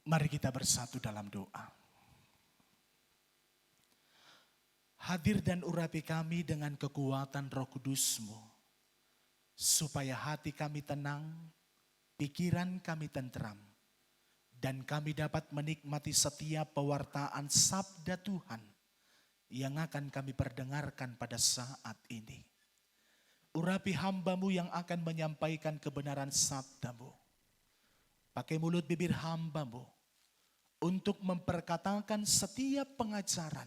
Mari kita bersatu dalam doa. Hadir dan urapi kami dengan kekuatan Roh Kudus-Mu, supaya hati kami tenang, pikiran kami tentram, dan kami dapat menikmati setiap pewartaan sabda Tuhan yang akan kami perdengarkan pada saat ini. Urapi hamba-Mu yang akan menyampaikan kebenaran sabda-Mu. Pakai mulut bibir hamba-Mu untuk memperkatakan setiap pengajaran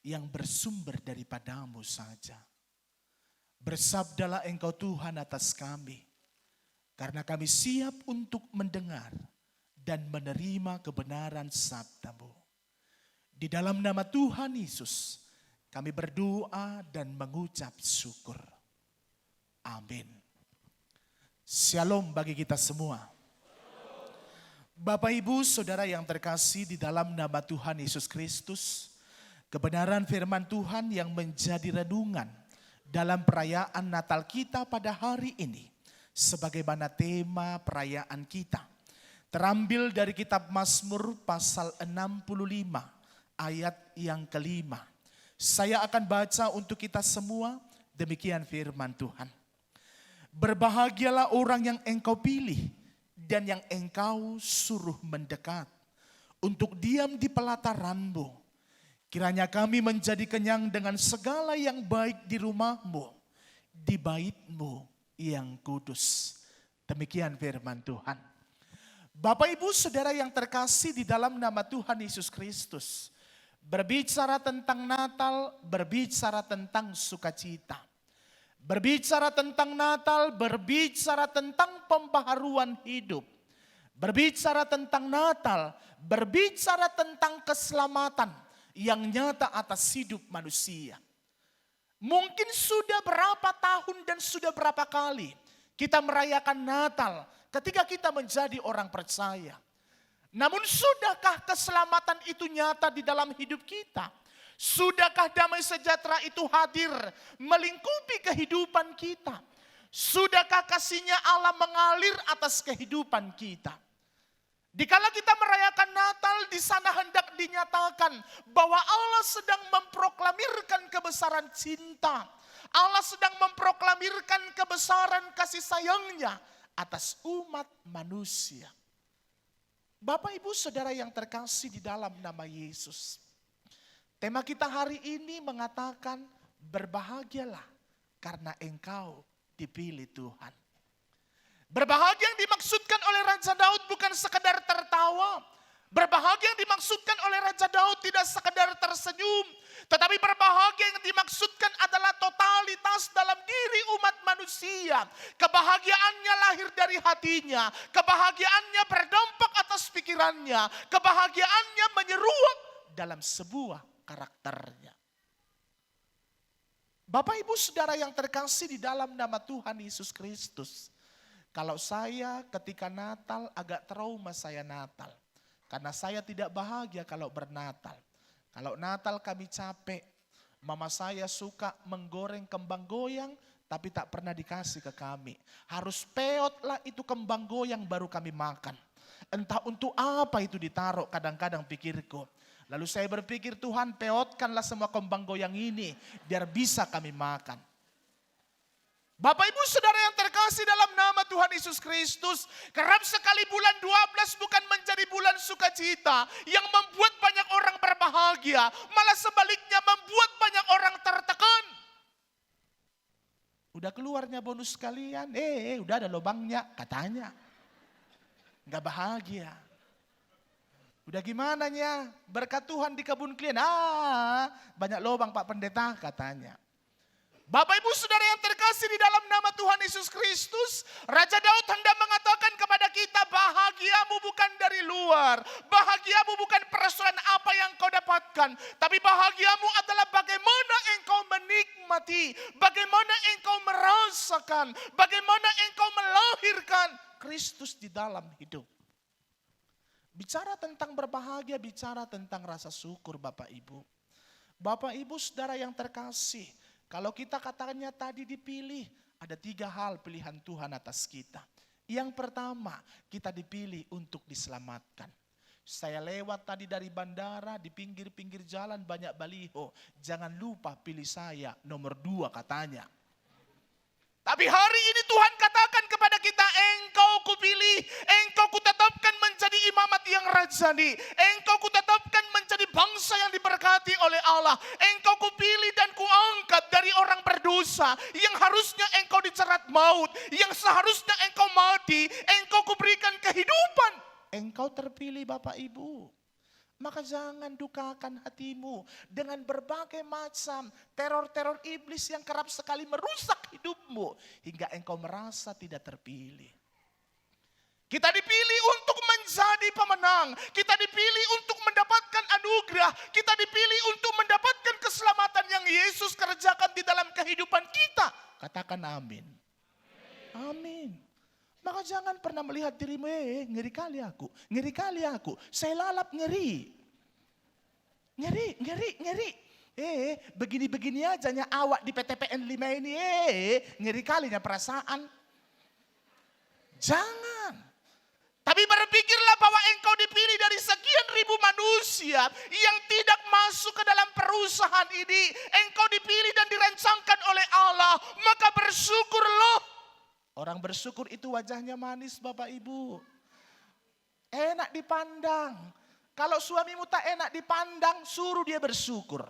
yang bersumber daripada-Mu saja. Bersabdalah Engkau Tuhan atas kami, karena kami siap untuk mendengar dan menerima kebenaran sabda-Mu. Di dalam nama Tuhan Yesus, kami berdoa dan mengucap syukur. Amin. Shalom bagi kita semua. Bapak, Ibu, Saudara yang terkasih di dalam nama Tuhan Yesus Kristus, kebenaran firman Tuhan yang menjadi renungan dalam perayaan Natal kita pada hari ini, sebagaimana tema perayaan kita, terambil dari kitab Mazmur pasal 65 ayat yang kelima. Saya akan baca untuk kita semua, demikian firman Tuhan. Berbahagialah orang yang Engkau pilih dan yang Engkau suruh mendekat untuk diam di pelataran-Mu. Kiranya kami menjadi kenyang dengan segala yang baik di rumah-Mu, di bait-Mu yang kudus. Demikian firman Tuhan. Bapak, Ibu, Saudara yang terkasih di dalam nama Tuhan Yesus Kristus, berbicara tentang Natal, berbicara tentang sukacita. Berbicara tentang Natal, berbicara tentang pembaharuan hidup. Berbicara tentang Natal, berbicara tentang keselamatan yang nyata atas hidup manusia. Mungkin sudah berapa tahun dan sudah berapa kali kita merayakan Natal ketika kita menjadi orang percaya. Namun sudahkah keselamatan itu nyata di dalam hidup kita? Sudahkah damai sejahtera itu hadir melingkupi kehidupan kita? Sudahkah kasih-Nya Allah mengalir atas kehidupan kita? Dikala kita merayakan Natal, di sana hendak dinyatakan bahwa Allah sedang memproklamirkan kebesaran cinta. Allah sedang memproklamirkan kebesaran kasih sayang-Nya atas umat manusia. Bapak, Ibu, Saudara yang terkasih di dalam nama Yesus. Tema kita hari ini mengatakan berbahagialah karena engkau dipilih Tuhan. Berbahagia yang dimaksudkan oleh Raja Daud bukan sekedar tertawa. Berbahagia yang dimaksudkan oleh Raja Daud tidak sekedar tersenyum. Tetapi berbahagia yang dimaksudkan adalah totalitas dalam diri umat manusia. Kebahagiaannya lahir dari hatinya. Kebahagiaannya berdampak atas pikirannya. Kebahagiaannya menyeruak dalam sebuah karakternya. Bapak, Ibu, Saudara yang terkasih di dalam nama Tuhan Yesus Kristus. Kalau saya ketika Natal agak trauma saya Natal. Karena saya tidak bahagia kalau bernatal. Kalau Natal kami capek. Mama saya suka menggoreng kembang goyang tapi tak pernah dikasih ke kami. Harus peotlah itu kembang goyang baru kami makan. Entah untuk apa itu ditaruh, kadang-kadang pikirku. Lalu saya berpikir, Tuhan, peotkanlah semua kembang goyang ini biar bisa kami makan. Bapak, Ibu, Saudara yang terkasih dalam nama Tuhan Yesus Kristus, kerap sekali bulan 12 bukan menjadi bulan sukacita yang membuat banyak orang berbahagia, malah sebaliknya membuat banyak orang tertekan. Udah keluarnya bonus kalian, udah ada lubangnya katanya. Enggak bahagia. Udah gimana nya? Berkat Tuhan di kebun klien. Banyak lubang Pak Pendeta katanya. Bapak, Ibu, Saudara yang terkasih di dalam nama Tuhan Yesus Kristus, Raja Daud hendak mengatakan kepada kita, bahagiamu bukan dari luar. Bahagiamu bukan persoalan apa yang kau dapatkan. Tapi bahagiamu adalah bagaimana engkau menikmati. Bagaimana engkau merasakan. Bagaimana engkau melahirkan Kristus di dalam hidup. Bicara tentang berbahagia, bicara tentang rasa syukur Bapak Ibu. Bapak Ibu Saudara yang terkasih, kalau kita katanya tadi dipilih, ada 3 hal pilihan Tuhan atas kita. Yang pertama, kita dipilih untuk diselamatkan. Saya lewat tadi dari bandara, di pinggir-pinggir jalan banyak baliho. Jangan lupa pilih saya, nomor 2 katanya. Tapi hari ini Tuhan katakan kepada kita, engkau kupilih, engkau kutetapkan menjadi imamat yang rajani, engkau kutetapkan menjadi bangsa yang diberkati oleh Allah, engkau kupilih dan kuangkat dari orang berdosa, yang harusnya engkau dicerat maut, yang seharusnya engkau mati, engkau kuberikan kehidupan. Engkau terpilih Bapak Ibu. Maka jangan dukakan hatimu dengan berbagai macam teror-teror iblis yang kerap sekali merusak hidupmu hingga engkau merasa tidak terpilih. Kita dipilih untuk menjadi pemenang, kita dipilih untuk mendapatkan anugerah, kita dipilih untuk mendapatkan keselamatan yang Yesus kerjakan di dalam kehidupan kita. Katakan amin. Amin. Maka jangan pernah melihat dirimu, ngeri kali aku, saya lalap ngeri. Ngeri. Begini-begini aja awak di PTPN 5 ini, ngeri kalinya perasaan. Jangan. Tapi berpikirlah bahwa engkau dipilih dari sekian ribu manusia yang tidak masuk ke dalam perusahaan ini. Engkau dipilih dan dirancangkan oleh Allah, maka bersyukurlah. Orang bersyukur itu wajahnya manis Bapak Ibu. Enak dipandang. Kalau suamimu tak enak dipandang, suruh dia bersyukur.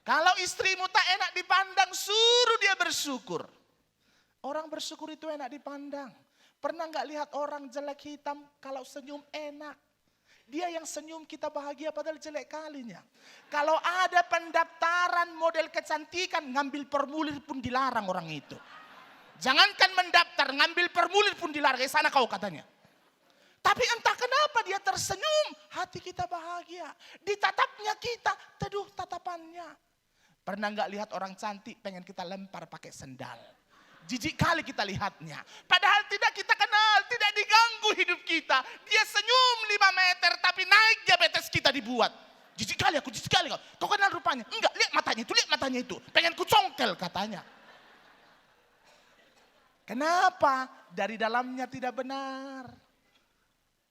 Kalau istrimu tak enak dipandang, suruh dia bersyukur. Orang bersyukur itu enak dipandang. Pernah gak lihat orang jelek hitam kalau senyum enak? Dia yang senyum kita bahagia padahal jelek kalinya. Kalau ada pendaftaran model kecantikan, ngambil formulir pun dilarang orang itu. Jangankan mendaftar, ngambil formulir pun dilarang. Sana kau katanya. Tapi entah kenapa dia tersenyum, hati kita bahagia. Ditatapnya kita, teduh tatapannya. Pernah gak lihat orang cantik pengen kita lempar pakai sendal? Jijik kali kita lihatnya. Padahal tidak kita kenal, tidak diganggu hidup kita. Dia senyum 5 meter tapi naik diabetes kita dibuat. Jijik kali aku, jijik kali kau. Kau kenal rupanya? Enggak, lihat matanya itu. Pengen ku congkel katanya. Kenapa? Dari dalamnya tidak benar.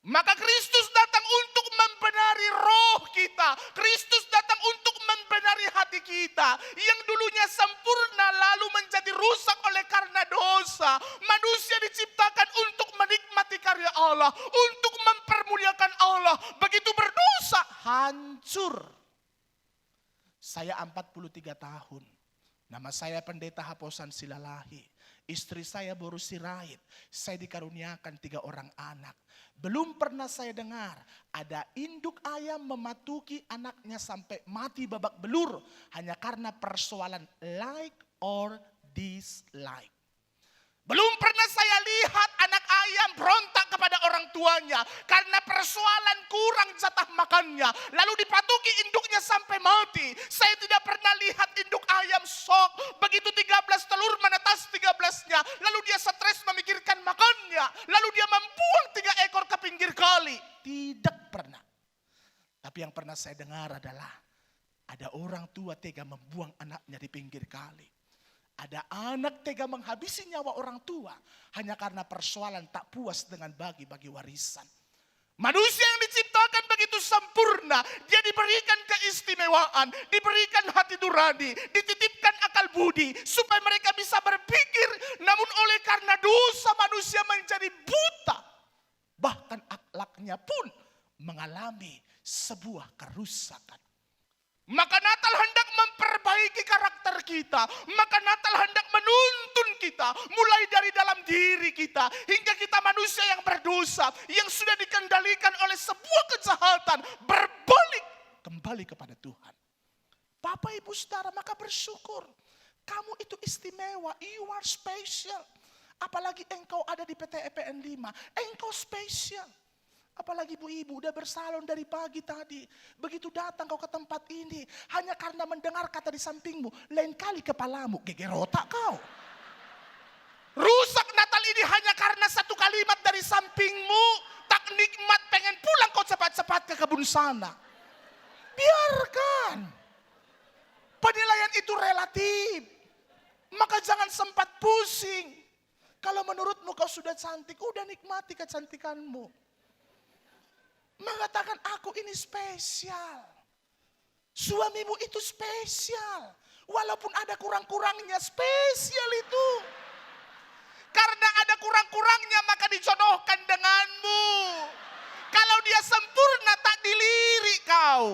Maka Kristus datang untuk membenari roh kita. Kristus datang untuk membenari hati kita. Yang dulunya sempurna lalu menjadi rusak oleh karena dosa. Manusia diciptakan untuk menikmati karya Allah. Untuk mempermuliakan Allah. Begitu berdosa, hancur. Saya 43 tahun. Nama saya Pendeta Haposan Silalahi. Istri saya Boru Sirait. Saya dikaruniakan 3 orang anak. Belum pernah saya dengar ada induk ayam mematuki anaknya sampai mati babak belur. Hanya karena persoalan like or dislike. Belum pernah saya lihat anak ayam berontak kepada orang tuanya. Karena persoalan kurang jatah makannya. Lalu dipatuki induknya sampai mati. Saya tidak pernah lihat induk ayam sok. Begitu 13 telur menetas 13-nya. Lalu dia stres memikirkan makannya. Lalu dia membuang 3 ekor ke pinggir kali. Tidak pernah. Tapi yang pernah saya dengar adalah ada orang tua tega membuang anaknya di pinggir kali. Ada anak tega menghabisi nyawa orang tua hanya karena persoalan tak puas dengan bagi-bagi warisan. Manusia yang diciptakan begitu sempurna, dia diberikan keistimewaan, diberikan hati nurani, dititipkan akal budi supaya mereka bisa berpikir. Namun oleh karena dosa manusia menjadi buta, bahkan akhlaknya pun mengalami sebuah kerusakan. Maka Natal hendak memperbaiki karakter kita. Maka Natal hendak menuntun kita. Mulai dari dalam diri kita. Hingga kita manusia yang berdosa. Yang sudah dikendalikan oleh sebuah kejahatan. Berbalik kembali kepada Tuhan. Bapak Ibu Saudara, maka bersyukur. Kamu itu istimewa. You are special. Apalagi engkau ada di PTPN 5. Engkau spesial. Apalagi ibu-ibu udah bersalon dari pagi tadi. Begitu datang kau ke tempat ini. Hanya karena mendengar kata di sampingmu. Lain kali kepalamu. Geger otak kau. Rusak Natal ini hanya karena satu kalimat dari sampingmu. Tak nikmat pengen pulang kau cepat-cepat ke kebun sana. Biarkan. Penilaian itu relatif. Maka jangan sempat pusing. Kalau menurutmu kau sudah cantik. Udah nikmati kecantikanmu. Mengatakan aku ini spesial. Suamimu itu spesial. Walaupun ada kurang-kurangnya, spesial itu. Karena ada kurang-kurangnya maka dijodohkan denganmu. Kalau dia sempurna tak dilirik kau.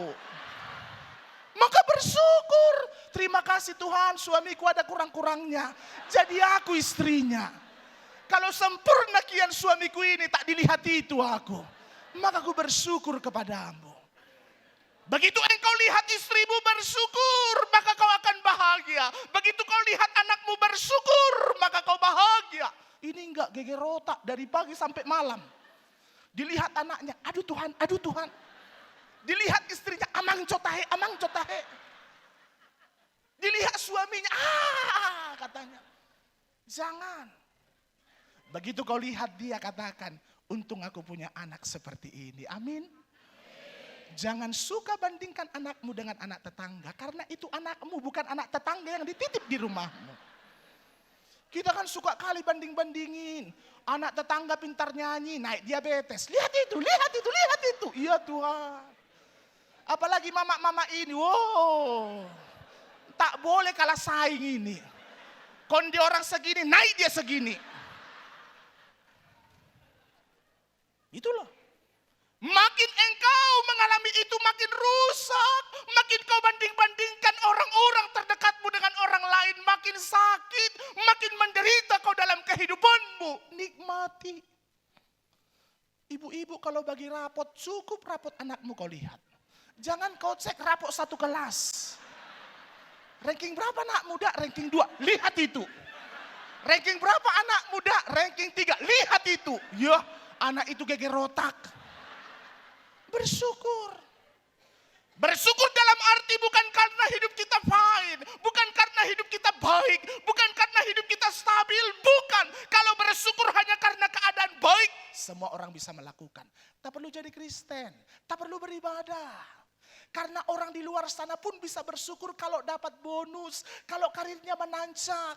Maka bersyukur. Terima kasih Tuhan, suamiku ada kurang-kurangnya. Jadi aku istrinya. Kalau sempurna kian suamiku ini tak dilihat itu aku. Maka aku bersyukur kepadamu. Begitu engkau lihat istrimu bersyukur, maka kau akan bahagia. Begitu kau lihat anakmu bersyukur, maka kau bahagia. Ini enggak geger otak dari pagi sampai malam. Dilihat anaknya, aduh Tuhan, aduh Tuhan. Dilihat istrinya, amang cotahe, amang cotahe. Dilihat suaminya, katanya. Jangan. Begitu kau lihat dia katakan, untung aku punya anak seperti ini. Amin. Jangan suka bandingkan anakmu dengan anak tetangga. Karena itu anakmu, bukan anak tetangga yang dititip di rumahmu. Kita kan suka kali banding-bandingin. Anak tetangga pintar nyanyi, naik diabetes. Lihat itu, lihat itu, lihat itu. Iya Tuhan. Apalagi mama-mama ini, wow. Tak boleh kalah saing ini. Kondi orang segini, naik dia segini. Itu loh. Makin engkau mengalami itu makin rusak. Makin kau banding-bandingkan orang-orang terdekatmu dengan orang lain. Makin sakit, makin menderita kau dalam kehidupanmu. Nikmati. Ibu-ibu kalau bagi rapot, cukup rapot anakmu kau lihat. Jangan kau cek rapot satu kelas. Ranking berapa anak muda? Ranking 2. Lihat itu. Ranking berapa anak muda? Ranking 3. Lihat itu. Ya, anak itu geger otak. Bersyukur. Bersyukur dalam arti bukan karena hidup kita fine. Bukan karena hidup kita baik. Bukan karena hidup kita stabil. Bukan. Kalau bersyukur hanya karena keadaan baik. Semua orang bisa melakukan. Tak perlu jadi Kristen. Tak perlu beribadah. Karena orang di luar sana pun bisa bersyukur kalau dapat bonus. Kalau karirnya menancap.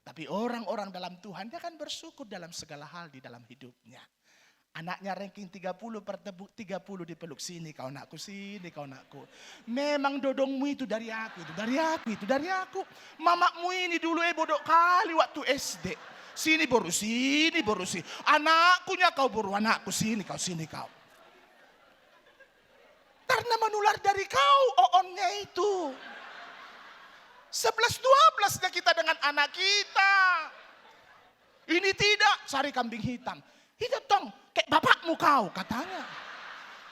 Tapi orang-orang dalam Tuhan dia akan bersyukur dalam segala hal di dalam hidupnya. Anaknya ranking 30 pertebuk 30 dipeluk. Sini kau nakku, sini kau nakku. Memang dodongmu itu dari aku, itu dari aku, itu dari aku. Mamakmu ini dulu bodoh kali waktu SD. Sini boru, sini boru, sini. Anakkunya kau boru, anakku sini kau, sini kau. Karena menular dari kau, oonnya itu. 11-12 kita dengan anak kita. Ini tidak, cari kambing hitam. Itu dong, kayak bapakmu kau katanya.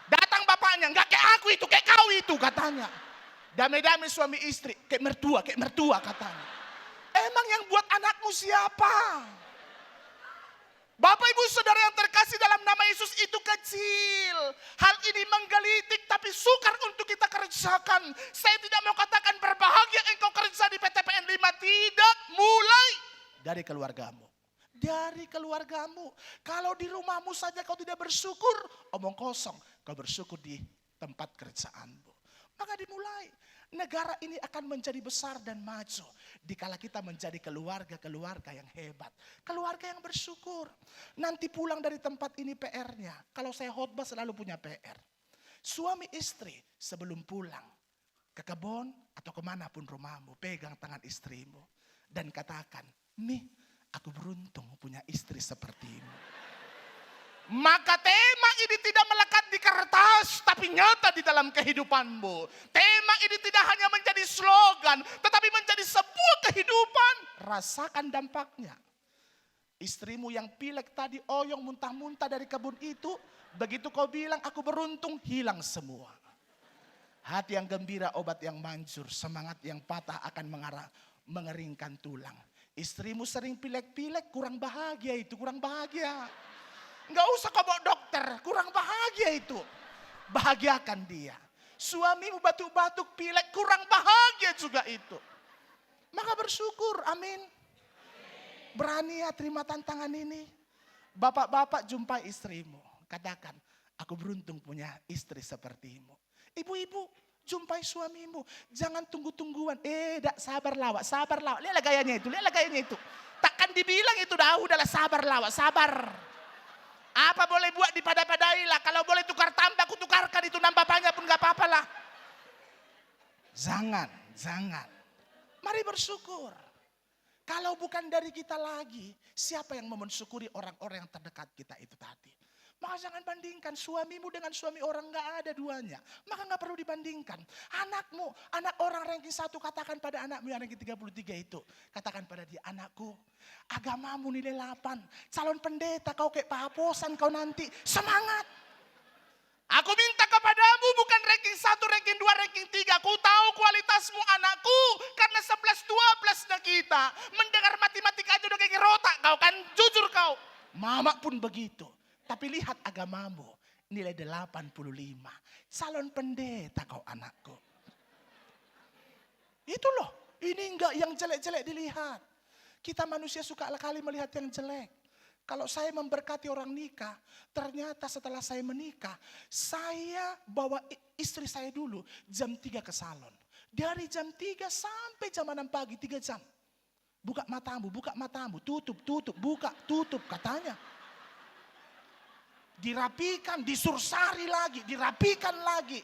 Datang bapaknya, enggak kayak aku itu, kayak kau itu katanya. Damai-damai suami istri, kayak mertua katanya. Emang yang buat anakmu siapa? Bapak ibu saudara yang terkasih dalam nama Yesus itu kecil. Hal ini menggelitik tapi sukar untuk kita kerjakan. Saya tidak mau katakan berbahagia engkau kerja di PTPN 5. Tidak, mulai dari keluargamu. Dari keluargamu. Kalau di rumahmu saja kau tidak bersyukur, omong kosong. Kau bersyukur di tempat kerjaanmu. Maka dimulai. Negara ini akan menjadi besar dan maju. Dikala kita menjadi keluarga-keluarga yang hebat. Keluarga yang bersyukur. Nanti pulang dari tempat ini PR-nya. Kalau saya khotbah selalu punya PR. Suami istri sebelum pulang ke kebun atau kemanapun rumahmu. Pegang tangan istrimu. Dan katakan, Mi, aku beruntung punya istri sepertimu. Maka tema ini tidak melekat di kertas, tapi nyata di dalam kehidupanmu. Tema ini tidak hanya menjadi slogan, tetapi menjadi sebuah kehidupan. Rasakan dampaknya. Istrimu yang pilek tadi oyong muntah-muntah dari kebun itu, begitu kau bilang aku beruntung, hilang semua. Hati yang gembira, obat yang manjur, semangat yang patah akan mengeringkan tulang. Istrimu sering pilek-pilek, kurang bahagia itu, kurang bahagia. Enggak usah kau bawa dokter, kurang bahagia itu. Bahagiakan dia. Suamimu batuk-batuk, pilek, kurang bahagia juga itu. Maka bersyukur, amin. Berani ya terima tantangan ini. Bapak-bapak jumpai istrimu. Katakan, aku beruntung punya istri sepertimu. Ibu-ibu, jumpai suamimu. Jangan tunggu-tungguan. Dak sabar lawak, sabar lawak. Lihatlah gayanya itu, lihatlah gayanya itu. Takkan dibilang itu dah udahlah sabar lawak, sabar. Apa boleh buat dipada-padailah. Kalau boleh tukar tambah, aku tukarkan itu nambah banyak pun gak apa-apa lah. Jangan. Mari bersyukur. Kalau bukan dari kita lagi, siapa yang mau mensyukuri orang-orang yang terdekat kita itu tadi? Maka jangan bandingkan suamimu dengan suami orang, gak ada duanya. Maka gak perlu dibandingkan. Anakmu, anak orang ranking 1, katakan pada anakmu yang ranking 33 itu. Katakan pada dia, anakku, agamamu nilai 8. Calon pendeta kau kayak pahaposan kau nanti. Semangat. Aku minta kepadamu bukan ranking 1, ranking 2, ranking 3. Ku tahu kualitasmu anakku. Karena 11-12 dah kita. Mendengar matematika aja udah kayak rotak kau kan. Jujur kau. Mama pun begitu. Tapi lihat agamamu. Nilai 85. Calon pendeta kau anakku. Itu loh. Ini enggak yang jelek-jelek dilihat. Kita manusia suka kali melihat yang jelek. Kalau saya memberkati orang nikah, ternyata setelah saya menikah, saya bawa istri saya dulu jam 3 ke salon. Dari jam 3 sampai jam 6 pagi, 3 jam. Buka matamu, tutup, buka, tutup katanya. Dirapikan, disursari lagi, dirapikan lagi.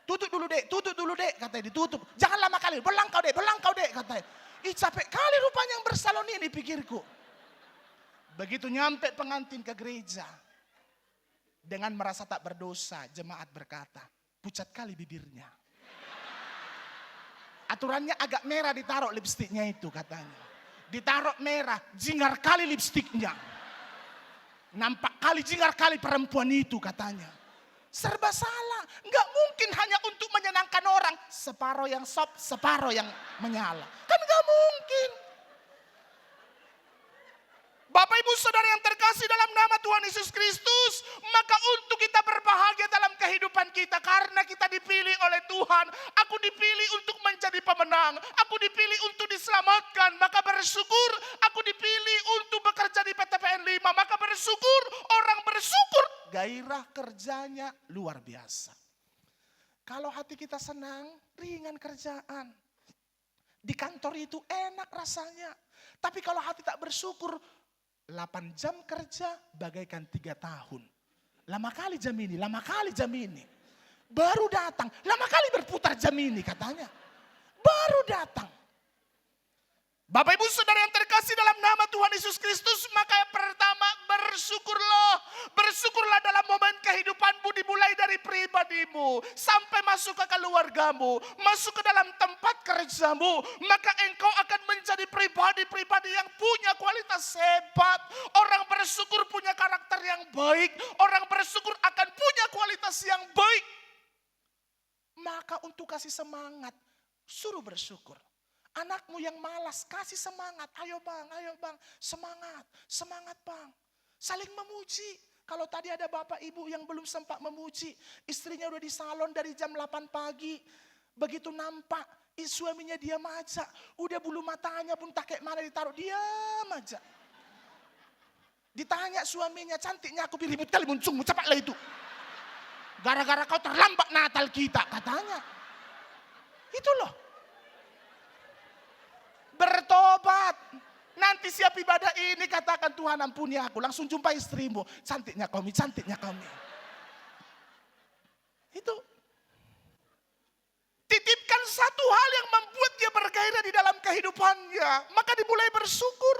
Tutup dulu dek, katanya ditutup. Jangan lama kali, belang kau dek, katanya. Capek kali rupanya yang bersalon ini, pikirku. Begitu nyampe pengantin ke gereja, dengan merasa tak berdosa, jemaat berkata, pucat kali bibirnya. Aturannya agak merah ditaruh lipstiknya itu katanya. Ditaruh merah, jingar kali lipstiknya. Nampak kali jingar kali perempuan itu katanya. Serba salah, nggak mungkin hanya untuk menyenangkan orang. Separuh yang sop, separuh yang menyala. Kan nggak mungkin. Bapak Ibu Saudara yang terkasih dalam nama Tuhan Yesus Kristus, maka untuk kita berbahagia dalam kehidupan kita karena kita dipilih oleh Tuhan. Aku dipilih untuk menjadi pemenang, aku dipilih untuk diselamatkan, maka bersyukur. Aku dipilih untuk bekerja di PTPN 5, maka bersyukur. Orang bersyukur, gairah kerjanya luar biasa. Kalau hati kita senang, ringan kerjaan. Di kantor itu enak rasanya. Tapi kalau hati tak bersyukur, 8 jam kerja bagaikan 3 tahun. Lama kali jam ini. Baru datang, lama kali berputar jam ini katanya. Baru datang. Bapak Ibu Saudara yang terkasih dalam nama Tuhan Yesus Kristus, maka yang pertama bersyukurlah. Bersyukurlah dalam momen kehidupanmu dimulai dari pribadimu sampai masuk ke keluargamu, masuk ke dalam tempat kerjamu, maka engkau akan menjadi pribadi-pribadi yang punya kualitas hebat. Orang bersyukur punya karakter yang baik, orang bersyukur akan punya kualitas yang baik. Maka untuk kasih semangat, suruh bersyukur. Anakmu yang malas, kasih semangat. Ayo bang, semangat bang. Saling memuji. Kalau tadi ada bapak ibu yang belum sempat memuji, istrinya udah di salon dari jam 8 pagi. Begitu nampak, suaminya diam aja. Udah bulu matanya pun tak kayak mana ditaruh, diam aja. Ditanya suaminya, cantiknya aku ribut kali muncungmu, cepatlah itu. Gara-gara kau terlambat Natal kita, katanya. Itu loh. Bertobat. Nanti siap ibadah ini katakan Tuhan ampuni aku. Langsung jumpa istrimu. Cantiknya kami. Itu. Titipkan satu hal yang membuat dia bergairah di dalam kehidupannya. Maka dimulai bersyukur.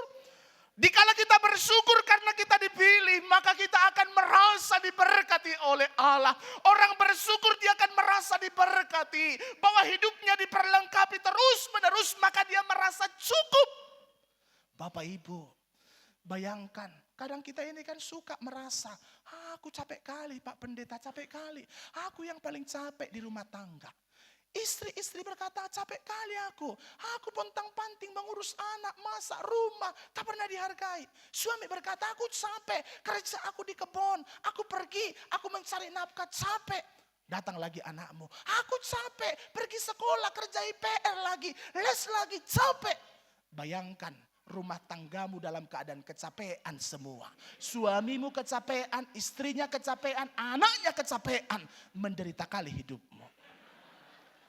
Dikala kita bersyukur karena kita dipilih, maka kita akan merasa diberkati oleh Allah. Orang bersyukur dia akan merasa diberkati. Bahwa hidupnya diperlengkapi terus-menerus, maka dia merasa cukup. Bapak Ibu, bayangkan. Kadang kita ini kan suka merasa, aku capek kali Pak Pendeta, capek kali. Aku yang paling capek di rumah tangga. Istri berkata, capek kali aku. Aku pontang-panting mengurus anak, masak, rumah. Tak pernah dihargai. Suami berkata, aku capek. Kerja aku di kebun. Aku pergi, aku mencari nafkah, capek. Datang lagi anakmu. Aku capek. Pergi sekolah, kerja IPR lagi. Les lagi, capek. Bayangkan rumah tanggamu dalam keadaan kecapean semua. Suamimu kecapean, istrinya kecapean, anaknya kecapean. Menderita kali hidupmu.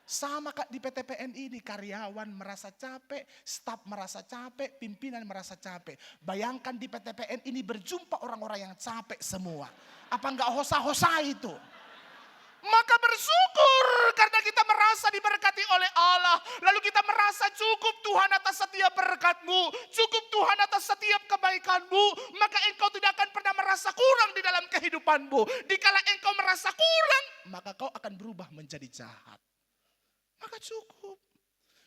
Sama Kak di PTPN ini, karyawan merasa capek, staf merasa capek, pimpinan merasa capek. Bayangkan di PTPN ini berjumpa orang-orang yang capek semua. Apa enggak hosa-hosa itu? Maka bersyukur karena kita merasa diberkati oleh Allah. Lalu kita merasa cukup Tuhan atas setiap berkat-Mu. Cukup Tuhan atas setiap kebaikan-Mu. Maka engkau tidak akan pernah merasa kurang di dalam kehidupan-Mu. Dikala engkau merasa kurang, maka kau akan berubah menjadi jahat. Maka cukup.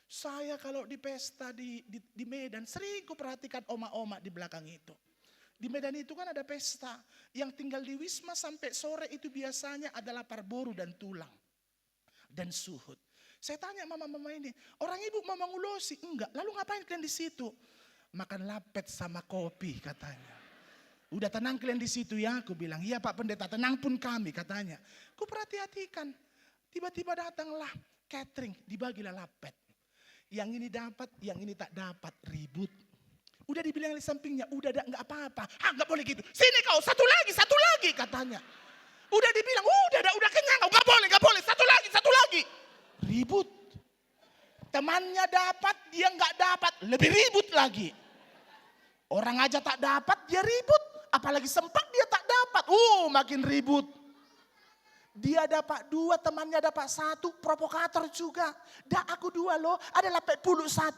Saya kalau di pesta di Medan sering kuperhatikan oma-oma di belakang itu. Di Medan itu kan ada pesta. Yang tinggal di Wisma sampai sore itu biasanya adalah parboru dan tulang. Dan suhut. Saya tanya mama-mama ini, orang ibu mau mengulosi? Enggak. Lalu ngapain kalian di situ? Makan lapet sama kopi katanya. Udah tenang kalian di situ ya? Aku bilang, iya Pak Pendeta, tenang pun kami katanya. Ku perhatikan. Tiba-tiba datanglah catering, dibagilah lapet. Yang ini dapat, yang ini tak dapat, ribut. Udah dibilang di sampingnya, udah enggak apa-apa. Ah, enggak boleh gitu. Sini kau, satu lagi katanya. Udah dibilang, udah kenyang, enggak boleh, satu lagi. Ribut. Temannya dapat, dia enggak dapat, lebih ribut lagi. Orang aja tak dapat, dia ribut. Apalagi sempat dia tak dapat. Makin ribut. Dia dapat 2, temannya dapat 1, provokator juga. Aku 2 loh, ada lapet puluh 1.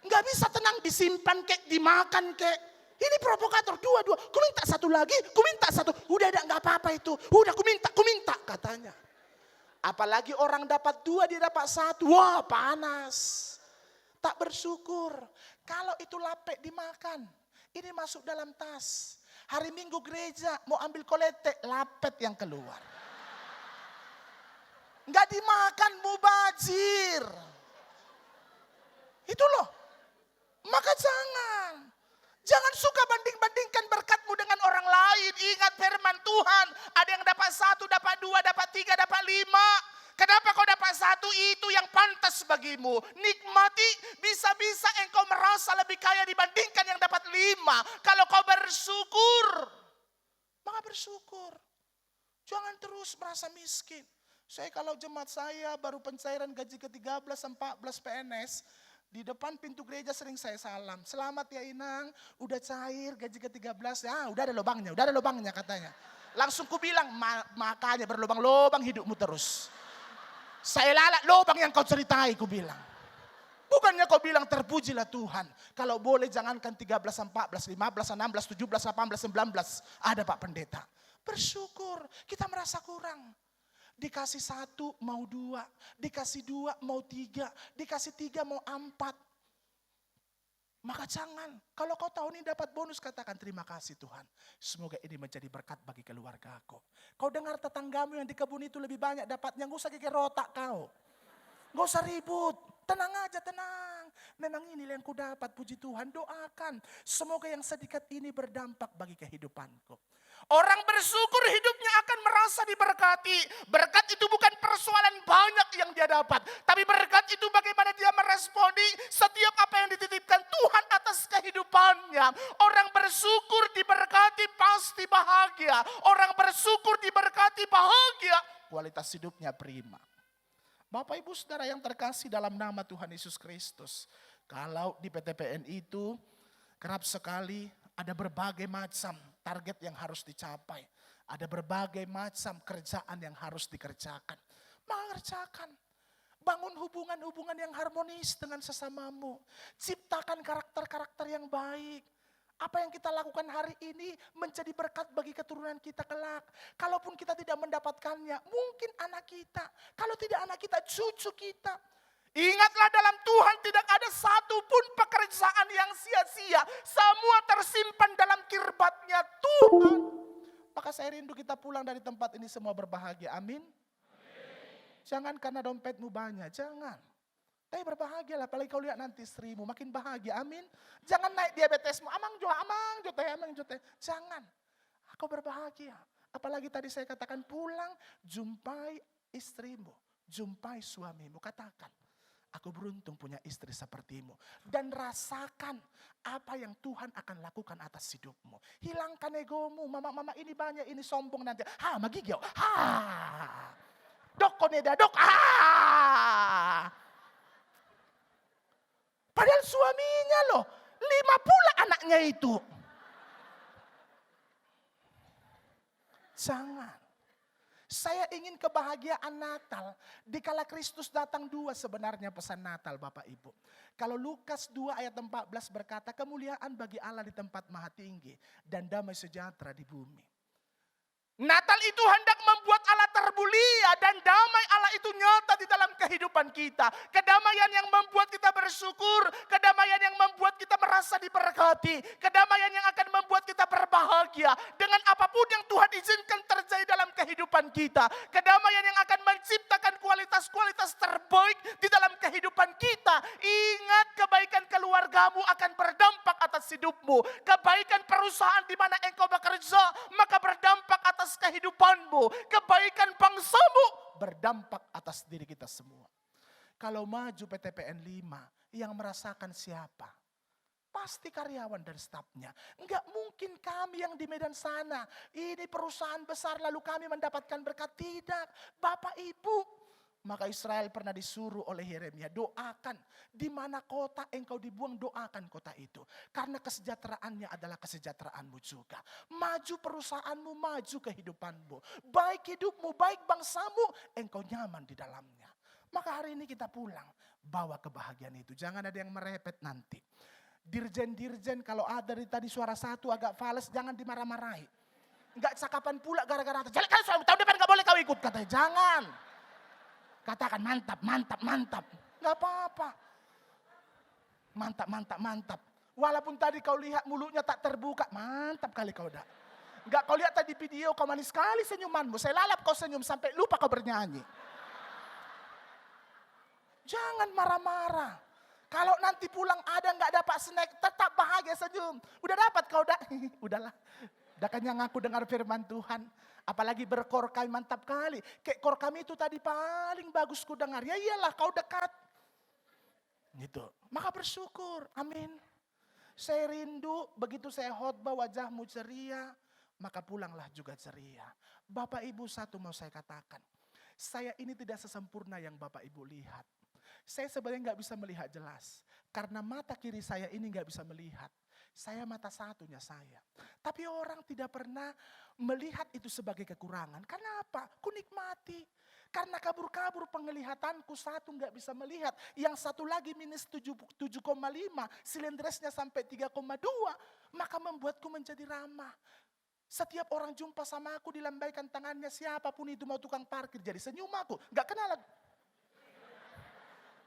Enggak bisa tenang, disimpan kek, dimakan kek. Ini provokator, 2. Ku minta 1 lagi, ku minta 1. Udah enggak apa-apa itu. Udah ku minta katanya. Apalagi orang dapat 2, dia dapat 1. Wah, panas. Tak bersyukur. Kalau itu lapet dimakan, ini masuk dalam tas. Hari Minggu gereja mau ambil kolete, lapet yang keluar. Enggak dimakan, mubazir. Itu loh. Maka jangan suka banding-bandingkan berkatmu dengan orang lain. Ingat firman Tuhan, ada yang dapat 1, dapat 2, dapat 3, dapat 5. Kenapa kau dapat 1? Itu yang pantas bagimu. Nikmati, bisa-bisa engkau merasa lebih kaya dibandingkan yang dapat 5. Kalau kau bersyukur, maka bersyukur. Jangan terus merasa miskin. Saya kalau jemaat saya baru pencairan gaji ke-13, 14 PNS, di depan pintu gereja sering saya salam. Selamat ya Inang, udah cair gaji ke-13. Ya, udah ada lubangnya katanya. Langsung ku bilang, makanya berlubang-lubang hidupmu terus. Saya lalat lubang yang kau ceritai, ku bilang. Bukannya kau bilang terpujilah Tuhan. Kalau boleh jangankan 13, 14, 15, 16, 17, 18, 19. Ada Pak Pendeta. Bersyukur, kita merasa kurang. Dikasih 1 mau 2, dikasih 2 mau 3, dikasih 3 mau 4. Maka jangan, kalau kau tahu ini dapat bonus, katakan terima kasih Tuhan. Semoga ini menjadi berkat bagi keluarga aku. Kau dengar tetanggamu yang di kebun itu lebih banyak dapatnya, gak usah geger otak kau. Gak usah ribut, tenang aja, tenang. Memang ini yang ku dapat, puji Tuhan, doakan. Semoga yang sedikit ini berdampak bagi kehidupanku. Orang bersyukur hidupnya akan merasa diberkati. Berkat itu bukan persoalan banyak yang dia dapat. Tapi berkat itu bagaimana dia meresponi setiap apa yang dititipkan Tuhan atas kehidupannya. Orang bersyukur diberkati pasti bahagia. Orang bersyukur diberkati bahagia. Kualitas hidupnya prima. Bapak Ibu Saudara yang terkasih dalam nama Tuhan Yesus Kristus. Kalau di PTPN itu kerap sekali ada berbagai macam target yang harus dicapai. Ada berbagai macam kerjaan yang harus dikerjakan. Mengerjakan. Bangun hubungan-hubungan yang harmonis dengan sesamamu. Ciptakan karakter-karakter yang baik. Apa yang kita lakukan hari ini menjadi berkat bagi keturunan kita kelak. Kalaupun kita tidak mendapatkannya, mungkin anak kita. Kalau tidak anak kita, cucu kita. Ingatlah dalam Tuhan tidak ada satupun pekerjaan yang sia-sia. Semua tersimpan dalam kirbatnya Tuhan. Maka saya rindu kita pulang dari tempat ini semua berbahagia. Amin. Jangan karena dompetmu banyak, jangan. Tapi berbahagialah, apalagi kau lihat nanti istrimu makin bahagia, amin. Jangan naik diabetesmu, amang jote. Jangan, aku berbahagia. Apalagi tadi saya katakan pulang, jumpai istrimu, jumpai suamimu. Katakan, aku beruntung punya istri sepertimu. Dan rasakan apa yang Tuhan akan lakukan atas hidupmu. Hilangkan egomu, mama-mama ini banyak, ini sombong nanti. Magigio, Dok, kone dadok. Padahal suaminya loh, 5 pula anaknya itu. Jangan. Saya ingin kebahagiaan Natal. Dikala Kristus datang 2 sebenarnya pesan Natal Bapak Ibu. Kalau Lukas 2 ayat 14 berkata, kemuliaan bagi Allah di tempat maha tinggi dan damai sejahtera di bumi. Natal itu hendak membuat Allah termulia dan damai Allah itu nyata di dalam kehidupan kita. Kedamaian yang membuat kita bersyukur, kedamaian yang membuat kita merasa diberkati, kedamaian yang akan membuat kita berbahagia dengan apapun yang Tuhan izinkan terjadi dalam kehidupan kita. Kedamaian yang akan menciptakan kualitas-kualitas terbaik di dalam kehidupan kita. Ingat, kebaikan keluargamu akan berdampak atas hidupmu. Kebaikan perusahaan di mana engkau bekerja, maka berdampak atas kehidupanmu. Kebaikan bangsamu berdampak atas diri kita semua. Kalau maju PTPN 5, yang merasakan siapa? Pasti karyawan dan stafnya. Enggak mungkin kami yang di Medan sana. Ini perusahaan besar lalu kami mendapatkan berkat. Tidak. Bapak Ibu. Maka Israel pernah disuruh oleh Yeremia, doakan di mana kota engkau dibuang, doakan kota itu. Karena kesejahteraannya adalah kesejahteraanmu juga. Maju perusahaanmu, maju kehidupanmu. Baik hidupmu, baik bangsamu, engkau nyaman di dalamnya. Maka hari ini kita pulang, bawa kebahagiaan itu. Jangan ada yang merepet nanti. Dirjen-dirjen kalau ada dari tadi suara satu agak fales, jangan dimarah-marahi. Enggak cakapan pula gara-gara jelek kan tahun depan gak boleh kau ikut, katanya. Jangan. Katakan mantap, mantap, mantap. Gak apa-apa. Mantap, mantap, mantap. Walaupun tadi kau lihat mulutnya tak terbuka, mantap kali kau dah. Gak kau lihat tadi video kau manis sekali senyumanmu. Saya lalap kau senyum sampai lupa kau bernyanyi. Jangan marah-marah. Kalau nanti pulang ada gak dapat snack, tetap bahagia senyum. Udah dapat kau dah. Udahlah. Udah kenyang aku dengar firman Tuhan. Apalagi berkor kami mantap kali. Kayak kor kami itu tadi paling bagus ku dengar. Ya iyalah kau dekat. Gitu. Maka bersyukur. Amin. Saya rindu begitu saya khotbah wajahmu ceria. Maka pulanglah juga ceria. Bapak Ibu, satu mau saya katakan. Saya ini tidak sesempurna yang Bapak Ibu lihat. Saya sebenarnya gak bisa melihat jelas. Karena mata kiri saya ini gak bisa melihat. Saya mata satunya saya. Tapi orang tidak pernah melihat itu sebagai kekurangan. Kenapa? Ku nikmati. Karena kabur-kabur penglihatanku, satu gak bisa melihat. Yang satu lagi minus 7,5. Silindresnya sampai 3,2. Maka membuatku menjadi ramah. Setiap orang jumpa sama aku dilambaikan tangannya. Siapapun itu mau tukang parkir. Jadi senyum aku. Gak kenal.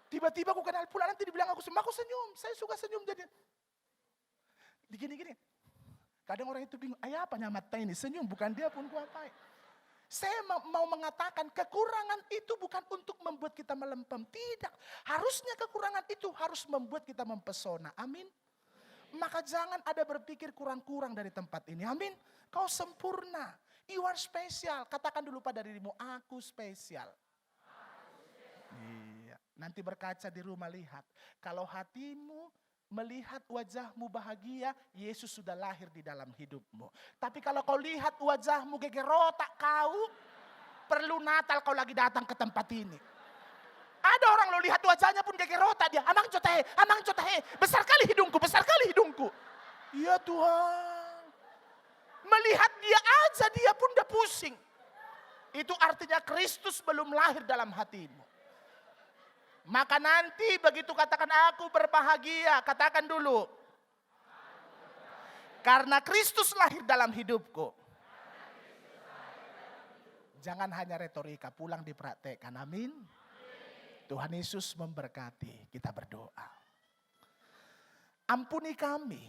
Tiba-tiba aku kenal pula. Nanti dibilang aku senyum. Saya suka senyum jadi... Gini-gini. Kadang orang itu bingung, apa nyamata ini? Senyum, bukan dia pun kuapai. Saya mau mengatakan kekurangan itu bukan untuk membuat kita melempem. Tidak. Harusnya kekurangan itu harus membuat kita mempesona. Amin. Maka jangan ada berpikir kurang-kurang dari tempat ini. Amin. Kau sempurna. You are special. Katakan dulu pada dirimu, aku spesial. Iya. Nanti berkaca di rumah lihat. Kalau hatimu melihat wajahmu bahagia, Yesus sudah lahir di dalam hidupmu. Tapi kalau kau lihat wajahmu gegerotak kau, perlu Natal kau lagi datang ke tempat ini. Ada orang lo lihat wajahnya pun gegerotak dia. Amang cotahe, besar kali hidungku. Ya Tuhan. Melihat dia aja dia pun udah pusing. Itu artinya Kristus belum lahir dalam hatimu. Maka nanti begitu katakan aku berbahagia, katakan dulu. Karena Kristus lahir dalam hidupku. Jangan hanya retorika, pulang dipraktekkan. Amin. Tuhan Yesus memberkati, kita berdoa. Ampuni kami,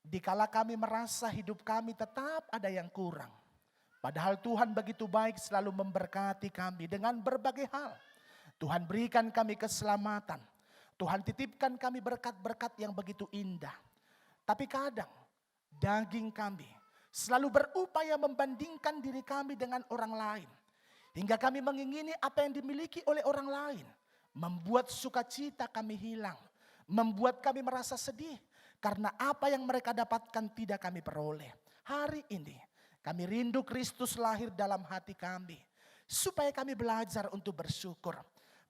dikala kami merasa hidup kami tetap ada yang kurang. Padahal Tuhan begitu baik selalu memberkati kami dengan berbagai hal. Tuhan berikan kami keselamatan. Tuhan titipkan kami berkat-berkat yang begitu indah. Tapi kadang daging kami selalu berupaya membandingkan diri kami dengan orang lain. Hingga kami mengingini apa yang dimiliki oleh orang lain. Membuat sukacita kami hilang. Membuat kami merasa sedih. Karena apa yang mereka dapatkan tidak kami peroleh. Hari ini kami rindu Kristus lahir dalam hati kami. supaya kami belajar untuk bersyukur.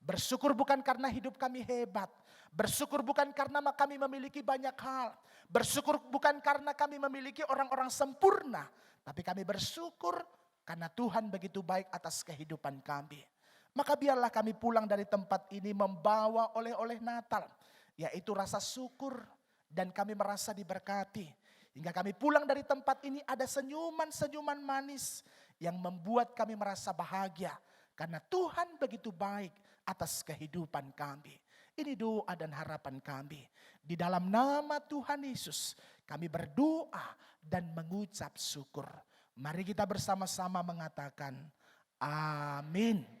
Bersyukur bukan karena hidup kami hebat. Bersyukur bukan karena kami memiliki banyak hal. Bersyukur bukan karena kami memiliki orang-orang sempurna. Tapi kami bersyukur karena Tuhan begitu baik atas kehidupan kami. Maka biarlah kami pulang dari tempat ini membawa oleh-oleh Natal, yaitu rasa syukur, dan kami merasa diberkati. Hingga kami pulang dari tempat ini ada senyuman-senyuman manis yang membuat kami merasa bahagia. Karena Tuhan begitu baik atas kehidupan kami. Ini doa dan harapan kami. Di dalam nama Tuhan Yesus kami berdoa dan mengucap syukur. Mari kita bersama-sama mengatakan amin.